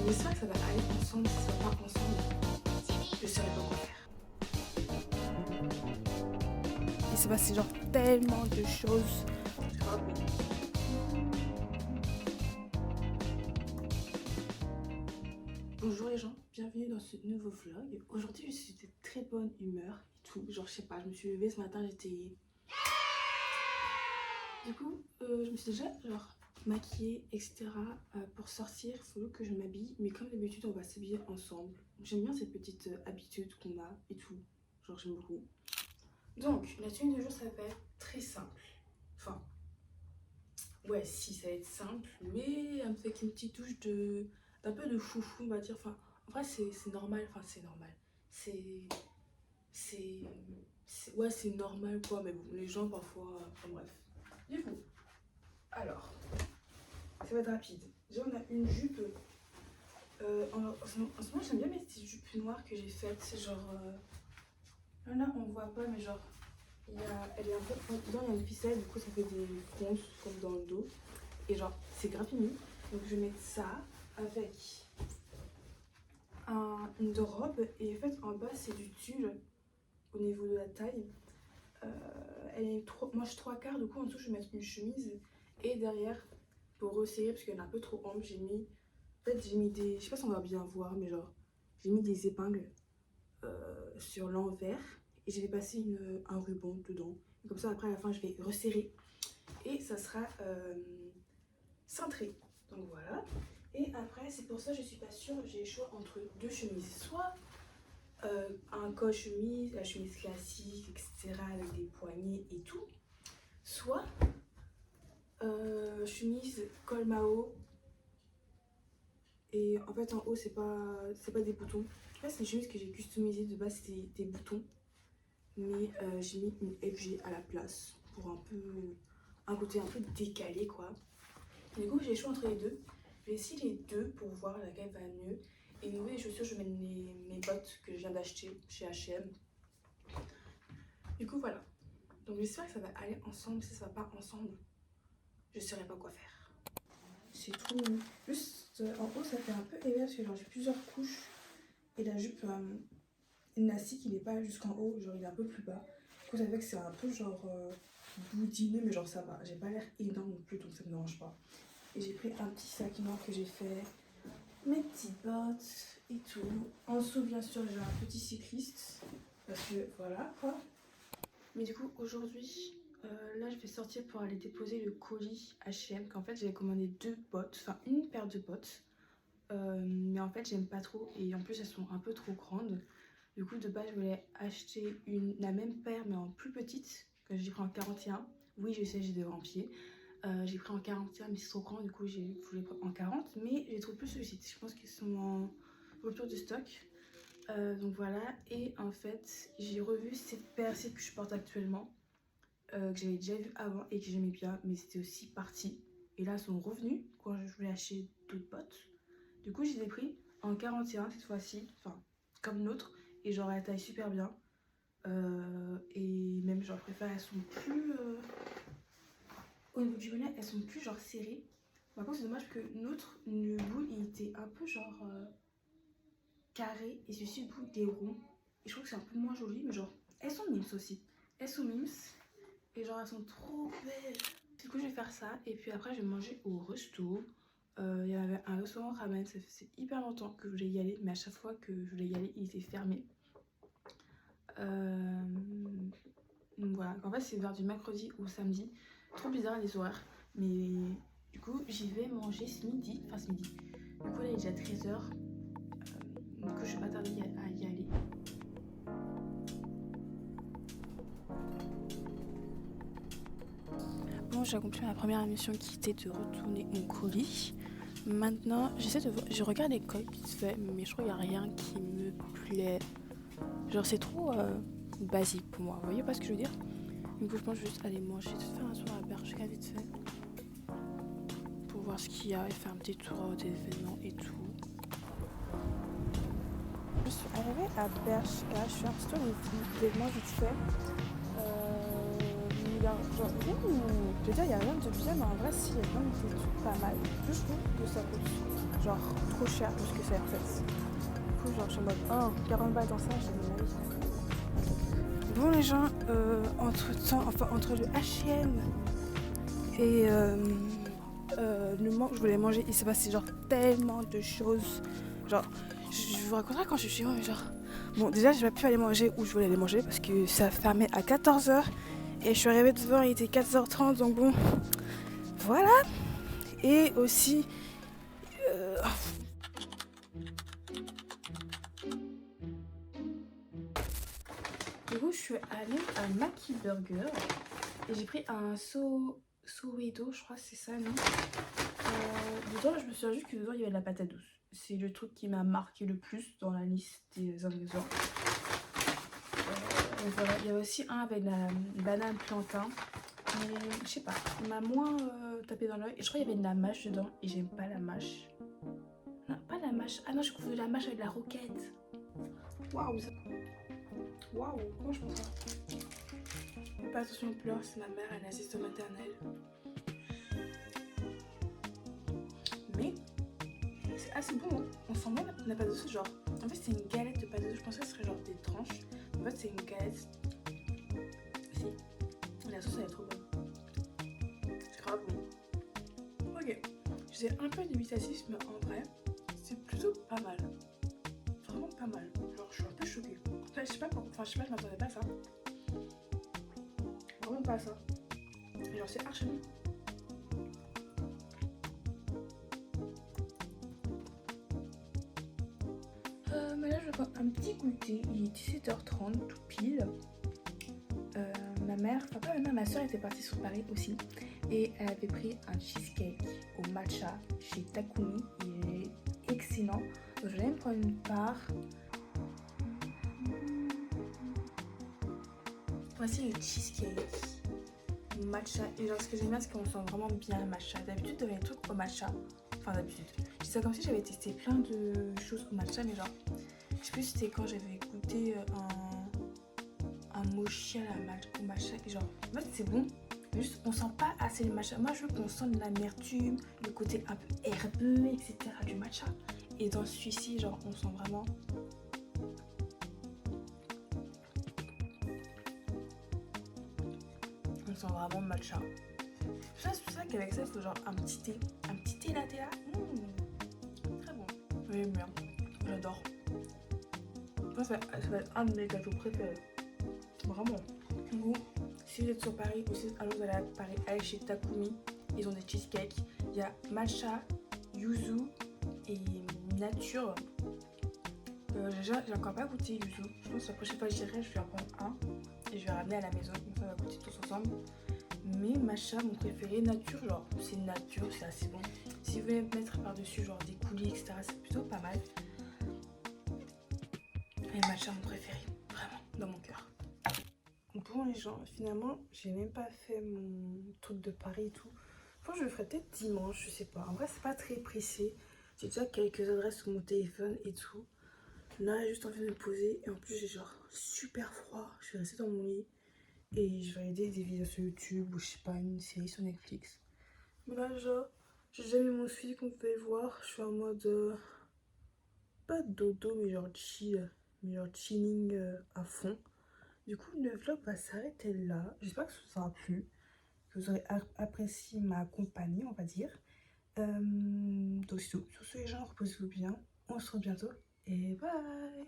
j'espère que ça va aller ensemble. Si ça va pas ensemble, je saurais pas quoi faire. Il s'est passé genre tellement de choses. Grave, oui. Bonjour les gens, bienvenue dans ce nouveau vlog. Aujourd'hui je suis de très bonne humeur et tout. Genre je sais pas, je me suis levée ce matin, j'étais... Du coup, je me suis déjà genre maquillée, etc. Pour sortir, il faut que je m'habille. Mais comme d'habitude, on va s'habiller ensemble. J'aime bien ces petites habitudes qu'on a et tout. Genre j'aime beaucoup. Donc, la tenue de jour, ça va être très simple. Enfin, ouais, si, ça va être simple, mais avec une petite touche d'un peu de foufou, on va dire. Enfin, en vrai, c'est normal. Enfin, c'est normal. Ouais, c'est normal, quoi. Mais bon, les gens, parfois... Enfin, bref. Du coup, alors, ça va être rapide. Déjà, on a une jupe. En ce moment, j'aime bien mes petites jupes noires que j'ai faites. C'est genre... là, on voit pas, mais genre... elle est un peu... Dedans, il y a une ficelle, du coup, ça fait des fronces comme dans le dos. Et genre, c'est grave mignon. Donc, je vais mettre ça avec une robe. Et en fait, en bas, c'est du tulle au niveau de la taille. Elle est moche 3/4, du coup en dessous je vais mettre une chemise et derrière pour resserrer parce qu'elle est un peu trop ample j'ai mis des, je sais pas si on va bien voir mais genre j'ai mis des épingles sur l'envers et je vais passer un ruban dedans et comme ça après à la fin je vais resserrer et ça sera cintré, donc voilà. Et après c'est pour ça je suis pas sûre, j'ai le choix entre deux chemises, soit un col chemise, la chemise classique, etc. avec des poignets et tout. Soit chemise col Mao. Et en fait en haut c'est pas des boutons. En fait c'est une chemise que j'ai customisée, de base c'était des boutons. Mais j'ai mis une FG à la place pour un côté un peu décalé quoi. Du coup j'ai le choix entre les deux. Je vais essayer les deux pour voir laquelle va mieux. Et niveau des chaussures, je mets mes bottes que je viens d'acheter chez H&M. Du coup, voilà. Donc j'espère que ça va aller ensemble. Si ça va pas ensemble, je saurais pas quoi faire. C'est trop mignon. Juste en haut, ça fait un peu élevé parce que j'ai plusieurs couches. Et la jupe élastique, il est pas jusqu'en haut. Genre, il est un peu plus bas. Du coup, ça fait que c'est un peu genre boudineux, mais genre ça va. J'ai pas l'air énorme non plus, donc ça me dérange pas. Et j'ai pris un petit sac noir que j'ai fait. Mes petites bottes et tout. En dessous, bien sûr, j'ai un petit cycliste. Parce que voilà quoi. Mais du coup, aujourd'hui, là, je vais sortir pour aller déposer le colis H&M. Qu'en fait, j'avais commandé deux bottes. Enfin, une paire de bottes. Mais en fait, j'aime pas trop. Et en plus, elles sont un peu trop grandes. Du coup, de base, je voulais acheter la même paire, mais en plus petite. Que j'ai pris en 41. Oui, je sais, j'ai des grands pieds. J'ai pris en 41 mais c'est trop grand, du coup j'ai voulu prendre en 40, mais j'ai trouvé plus sur le site. Je pense qu'ils sont en rupture de stock. Donc voilà, et en fait j'ai revu cette paire-ci que je porte actuellement, que j'avais déjà vu avant et que j'aimais bien, mais c'était aussi parti. Et là elles sont revenues quand je voulais acheter d'autres bottes. Du coup je les ai pris en 41 cette fois-ci, enfin comme l'autre, et genre elles taillent super bien. Et même genre préfère, elles sont plus... Au niveau du bonnet, elles sont plus genre serrées. Par contre, c'est dommage que notre, le bout, il était un peu genre carré. Et celui-ci, le bout, il est rond. Et je trouve que c'est un peu moins joli. Mais genre, elles sont mimes aussi. Elles sont mimes. Et genre, elles sont trop belles. Du coup, je vais faire ça. Et puis après, je vais manger au resto. Il y avait un restaurant ramen. Ça faisait hyper longtemps que je voulais y aller. Mais à chaque fois que je voulais y aller, il était fermé. Donc voilà. En fait, c'est vers du mercredi au samedi. Trop bizarre les horaires. Mais du coup, j'y vais manger ce midi. Enfin, ce midi. Du coup, là, il est déjà 13h. Du coup, je vais pas tarder à y aller. Bon, j'ai accompli ma première mission qui était de retourner mon colis. Maintenant, je regarde les colis qui se fait, mais je trouve qu'il n'y a rien qui me plaît. Genre, c'est trop basique pour moi. Vous voyez pas ce que je veux dire? Du coup, je pense que je vais juste aller manger, faire un tour à Bershka vite fait. Pour voir ce qu'il y a et faire un petit tour des événements et tout. Je suis arrivée à Bershka, je suis un petit tour des événements vite fait. Genre, je veux dire, il n'y a rien de bien, mais en vrai, si, il y a plein de trucs pas mal. Je trouve que ça coûte genre trop cher plus que c'est en fait. Du coup, genre, je suis en mode, oh, 40 balles dans ça, j'ai mis ma vie. Bon, les gens, entre le H&M et le moment où je voulais manger, il s'est passé genre tellement de choses. Genre, je vous raconterai quand je suis chez moi, mais genre. Bon, déjà, j'ai pas pu aller manger où je voulais aller manger parce que ça fermait à 14h. Et je suis arrivée devant, il était 14h30, donc bon. Voilà. Et aussi. Du coup, je suis allée à Maki Burger et j'ai pris un Soweto, je crois que c'est ça, non dedans, je me suis dit que dedans, il y avait de la patate douce. C'est le truc qui m'a marqué le plus dans la liste des ingrédients. Voilà, il y avait aussi un avec la banane plantain. Mais je sais pas, il m'a moins tapé dans l'œil. Et je crois qu'il y avait de la mâche dedans et j'aime pas la mâche. Non, pas la mâche. Ah non, j'ai confondu la mâche avec la roquette. Waouh, ça... Waouh, comment je pense ça? Fais pas attention aux pleurs, c'est ma mère, elle est assistante maternelle. Mais c'est assez bon, hein. On sent bien la pâte douce, genre. En fait, c'est une galette de pâte douce. Je pensais que ce serait genre des tranches. En fait, c'est une galette. Si. La sauce, elle est trop bonne. C'est grave bon. Ok. J'ai un peu dubitatif, mais en vrai, c'est plutôt pas mal. Vraiment pas mal. Genre, je suis un peu choquée. Enfin, je sais pas, je m'attendais pas à ça. Vraiment pas à ça. Genre, c'est archi bon. Mais là, je vais prendre un petit goûter. Il est 17h30, tout pile. Ma mère, enfin pas ma mère, ma soeur était partie sur Paris aussi. Et elle avait pris un cheesecake au matcha chez Takumi. Il est excellent. Donc, je vais me prendre une part. Voici le cheesecake matcha. Et genre, ce que j'aime bien, c'est qu'on sent vraiment bien le matcha. D'habitude, dans les trucs au matcha. Enfin, d'habitude. Je dis ça comme si j'avais testé plein de choses au matcha, mais genre, je sais plus si c'était quand j'avais goûté un mochi au matcha. Et genre, en fait, c'est bon. Juste, on sent pas assez le matcha. Moi, je veux qu'on sente l'amertume, le côté un peu herbeux, etc. du matcha. Et dans celui-ci, genre, on sent vraiment. On sent vraiment le matcha. C'est pour ça qu'avec ça, il faut genre un petit thé latte là. Très bon. J'aime bien. J'adore. Ça va être un de mes gâteaux préférés. Vraiment. Vous, si vous êtes sur Paris ou si alors vous allez à Paris, allez chez Takumi. Ils ont des cheesecakes. Il y a matcha, yuzu et nature. J'ai encore pas goûté yuzu. Je pense que la prochaine fois que j'irai, je vais en prendre un et je vais ramener à la maison. Comme ça, on va goûter tous ensemble. Mais matcha, mon préféré, nature, genre c'est nature, c'est assez bon. Si vous voulez mettre par-dessus genre des coulis, etc., c'est plutôt pas mal. Et matcha, mon préféré, vraiment, dans mon cœur. Bon les gens, finalement, j'ai même pas fait mon truc de Paris et tout. Enfin, je le ferai peut-être dimanche, je sais pas. En vrai, c'est pas très pressé. J'ai déjà quelques adresses sur mon téléphone et tout. Là, j'ai juste envie de me poser. Et en plus, j'ai genre super froid. Je vais rester dans mon lit. Et je vais regarder des vidéos sur YouTube ou je sais pas, une série sur Netflix. Mais là, genre, j'ai déjà mis mon suivi comme vous pouvez le voir. Je suis en mode. Pas dodo, mais genre chill. Mais genre chilling à fond. Du coup, le vlog va s'arrêter là. J'espère que ça vous aura plu. Que vous aurez apprécié ma compagnie, on va dire. Donc c'est tout. Sur ce, les gens, reposez-vous bien. On se retrouve bientôt. Et bye!